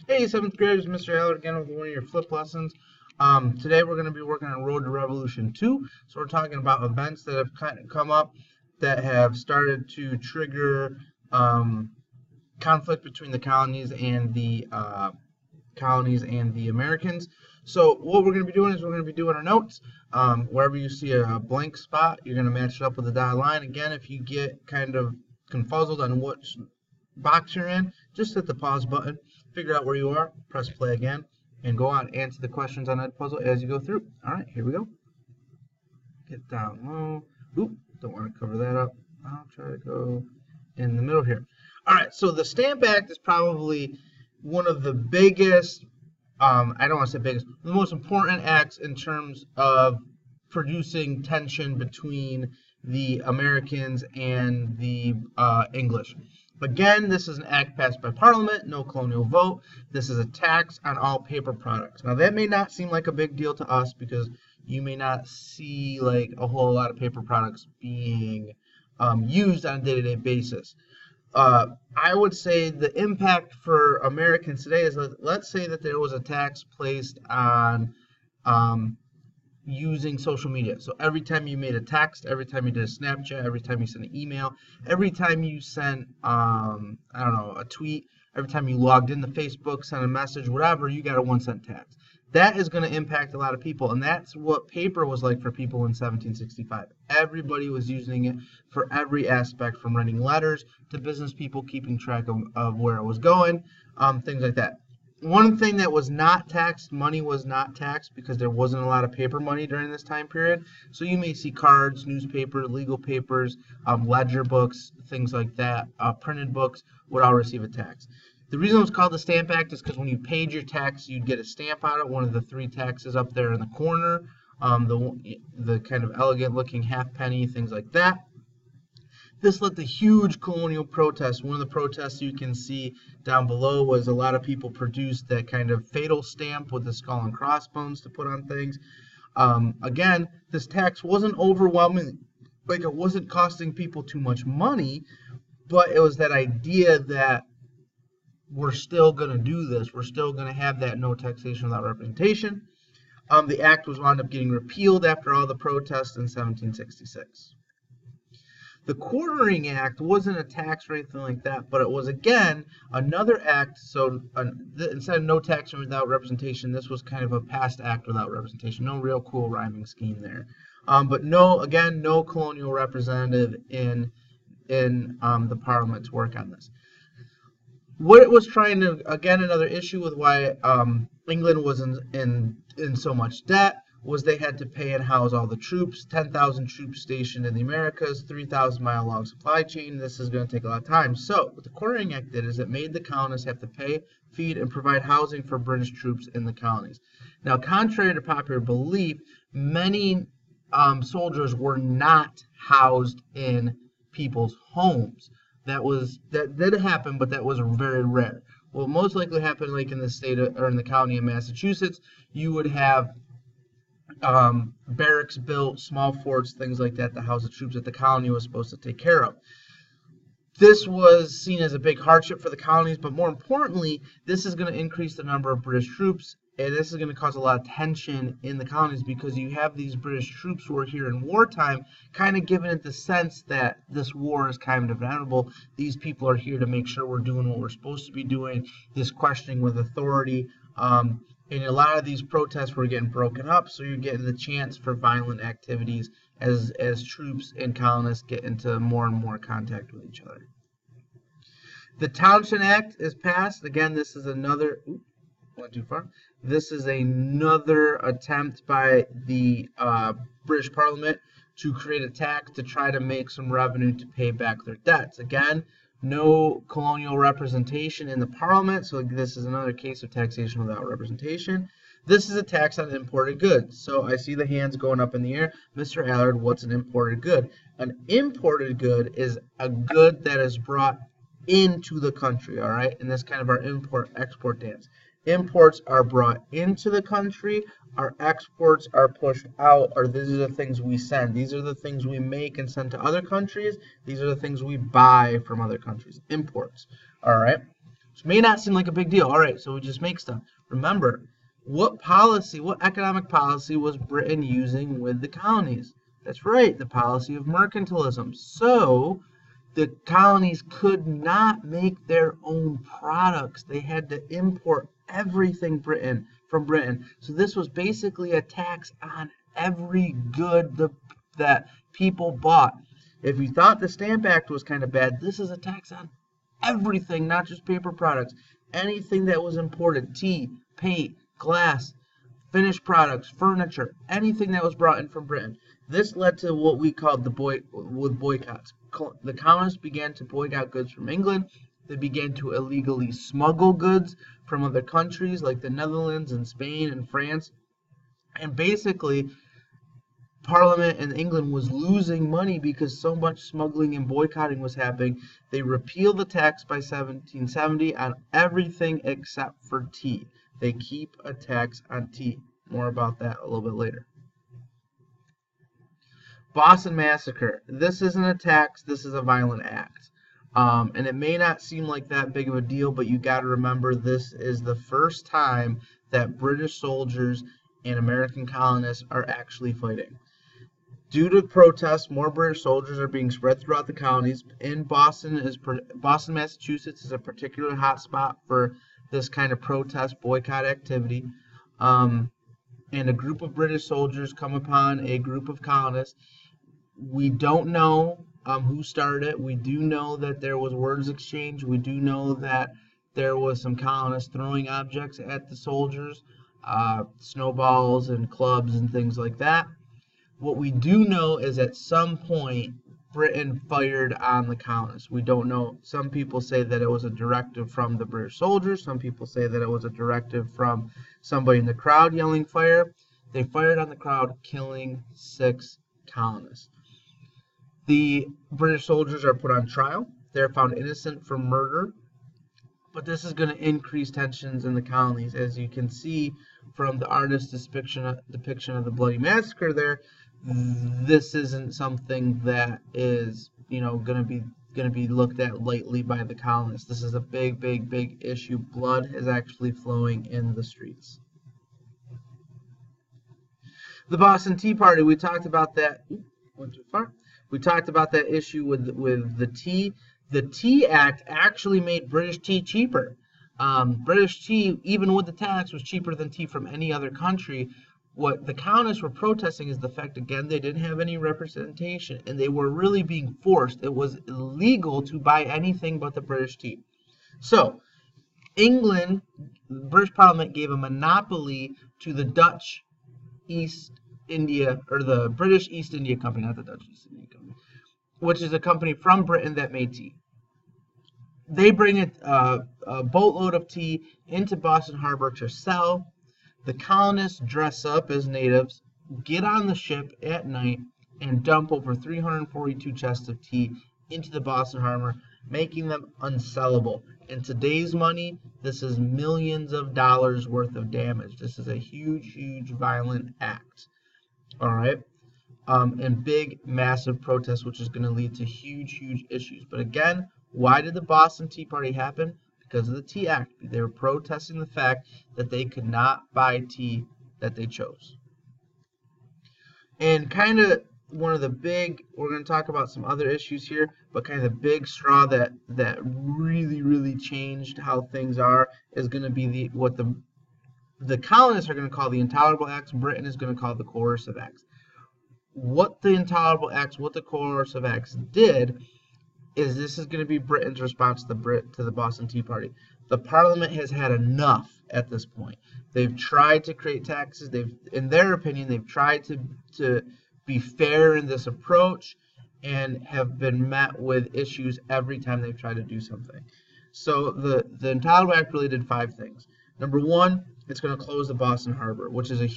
Hey, 7th graders, Mr. Allard again with one of your flip lessons. Today we're going to be working on Road to Revolution 2. So we're talking about events that have kind of come up that have started to trigger conflict between the colonies and the Americans. So what we're going to be doing is we're going to be doing our notes. Wherever you see a blank spot, you're going to match it up with a dotted line. Again, if you get kind of confuzzled on which box you're in, just hit the pause button, figure out where you are, press play again, and go on, answer the questions on that puzzle as you go through. All right, here we go. Get down low. Oop, don't want to cover that up. I'll try to go in the middle here. All right, so the Stamp Act is probably one of the biggest, I don't want to say biggest, the most important acts in terms of producing tension between the Americans and the English. Again, this is an act passed by Parliament, no colonial vote. This is a tax on all paper products. Now, that may not seem like a big deal to us because you may not see like a whole lot of paper products being used on a day-to-day basis. I would say the impact for Americans today is, let's say that there was a tax placed on using social media. So every time you made a text, every time you did a Snapchat, every time you sent an email, every time you sent, I don't know, a tweet, every time you logged into Facebook, sent a message, whatever, you got a 1-cent tax. That is going to impact a lot of people, and that's what paper was like for people in 1765. Everybody was using it for every aspect, from writing letters to business people keeping track of where it was going, things like that. One thing that was not taxed, money was not taxed because there wasn't a lot of paper money during this time period. So you may see cards, newspapers, legal papers, ledger books, things like that, printed books would all receive a tax. The reason it was called the Stamp Act is because when you paid your tax, you'd get a stamp on it, one of the 3 taxes up there in the corner, the kind of elegant looking halfpenny, things like that. This led to huge colonial protests. One of the protests you can see down below was a lot of people produced that kind of fatal stamp with the skull and crossbones to put on things. Again, this tax wasn't overwhelming, like it wasn't costing people too much money, but it was that idea that we're still going to do this. We're still going to have that no taxation without representation. The act was wound up getting repealed after all the protests in 1766. The Quartering Act wasn't a tax or anything like that, but it was, again, another act. So instead of no tax without representation, this was kind of a past act without representation. No real cool rhyming scheme there. But no colonial representative in the Parliament to work on this. What it was trying to, again, another issue with why England was in so much debt was they had to pay and house all the troops, 10,000 troops stationed in the Americas, 3,000-mile long supply chain. This is going to take a lot of time. So what the Quartering Act did is it made the colonists have to pay, feed, and provide housing for British troops in the colonies. Now, contrary to popular belief, many soldiers were not housed in people's homes. That did happen, but that was very rare. What most likely happened, like in the state or in the county of Massachusetts, you would have barracks built, small forts, things like that, to house the troops that the colony was supposed to take care of. This was seen as a big hardship for the colonies, but more importantly, this is going to increase the number of British troops, and this is going to cause a lot of tension in the colonies because you have these British troops who are here in wartime, kind of giving it the sense that this war is kind of inevitable. These people are here to make sure we're doing what we're supposed to be doing, this questioning with authority. And a lot of these protests were getting broken up, so you're getting the chance for violent activities as troops and colonists get into more and more contact with each other. The Towson Act is passed. Again, this is another... went too far. This is another attempt by the British Parliament to create a tax to try to make some revenue to pay back their debts. Again, no colonial representation in the Parliament, so this is another case of taxation without representation. This is a tax on imported goods. So I see the hands going up in the air. Mr. Allard, what's an imported good? An imported good is a good that is brought into the country, all right? And that's kind of our import-export dance. Imports are brought into the country. Our exports are pushed out, or these are the things we send. These are the things we make and send to other countries. These are the things we buy from other countries. Imports, all right? Which may not seem like a big deal. All right, so we just make stuff. Remember, what economic policy was Britain using with the colonies? That's right, the policy of mercantilism. So the colonies could not make their own products. They had to import everything from Britain. So this was basically a tax on every good that people bought. If you thought the Stamp Act was kind of bad, this is a tax on everything, not just paper products. Anything that was imported, tea, paint, glass, finished products, furniture, anything that was brought in from Britain. This led to what we called boycotts. The colonists began to boycott goods from England. They began to illegally smuggle goods from other countries like the Netherlands and Spain and France. And basically, Parliament in England was losing money because so much smuggling and boycotting was happening. They repealed the tax by 1770 on everything except for tea. They keep a tax on tea. More about that a little bit later. Boston Massacre. This isn't a tax, this is a violent act. And it may not seem like that big of a deal, but you got to remember this is the first time that British soldiers and American colonists are actually fighting. Due to protests, more British soldiers are being spread throughout the colonies. In Boston, Massachusetts is a particular hot spot for this kind of protest boycott activity. And a group of British soldiers come upon a group of colonists. We don't know who started it. We do know that there was words exchange. We do know that there was some colonists throwing objects at the soldiers, snowballs and clubs and things like that. What we do know is at some point Britain fired on the colonists. We don't know. Some people say that it was a directive from the British soldiers. Some people say that it was a directive from somebody in the crowd yelling fire. They fired on the crowd, killing 6 colonists. The British soldiers are put on trial. They're found innocent for murder. But this is going to increase tensions in the colonies. As you can see from the artist's depiction of the bloody massacre there, this isn't something that is, going to be looked at lightly by the colonists. This is a big issue. Blood is actually flowing in the streets. The Boston Tea Party, we talked about that. Went too far. We talked about that issue with the tea. The Tea Act actually made British tea cheaper. British tea, even with the tax, was cheaper than tea from any other country. What the colonists were protesting is the fact, again, they didn't have any representation, and they were really being forced. It was illegal to buy anything but the British tea. So, England, the British Parliament gave a monopoly to the Dutch East India, or the British East India Company, not the Dutch East India Company, which is a company from Britain that made tea. They bring a boatload of tea into Boston Harbor to sell. The colonists dress up as natives, get on the ship at night, and dump over 342 chests of tea into the Boston Harbor, making them unsellable. In today's money, this is millions of dollars worth of damage. This is a huge violent act. All right? And big, massive protests, which is going to lead to huge issues. But again, why did the Boston Tea Party happen? Because of the Tea Act. They were protesting the fact that they could not buy tea that they chose. And kind of one of the big, we're going to talk about some other issues here, but kind of the big straw that really changed how things are is going to be what the colonists are going to call the Intolerable Acts. Britain is going to call the Coercive Acts. What the Intolerable Acts, what the Coercive Acts did is this is going to be Britain's response to the Boston Tea Party. The Parliament has had enough at this point. They've tried to create taxes. In their opinion, they've tried to be fair in this approach and have been met with issues every time they've tried to do something. So the Intolerable Act really did 5 things. Number 1, it's going to close the Boston Harbor, which is a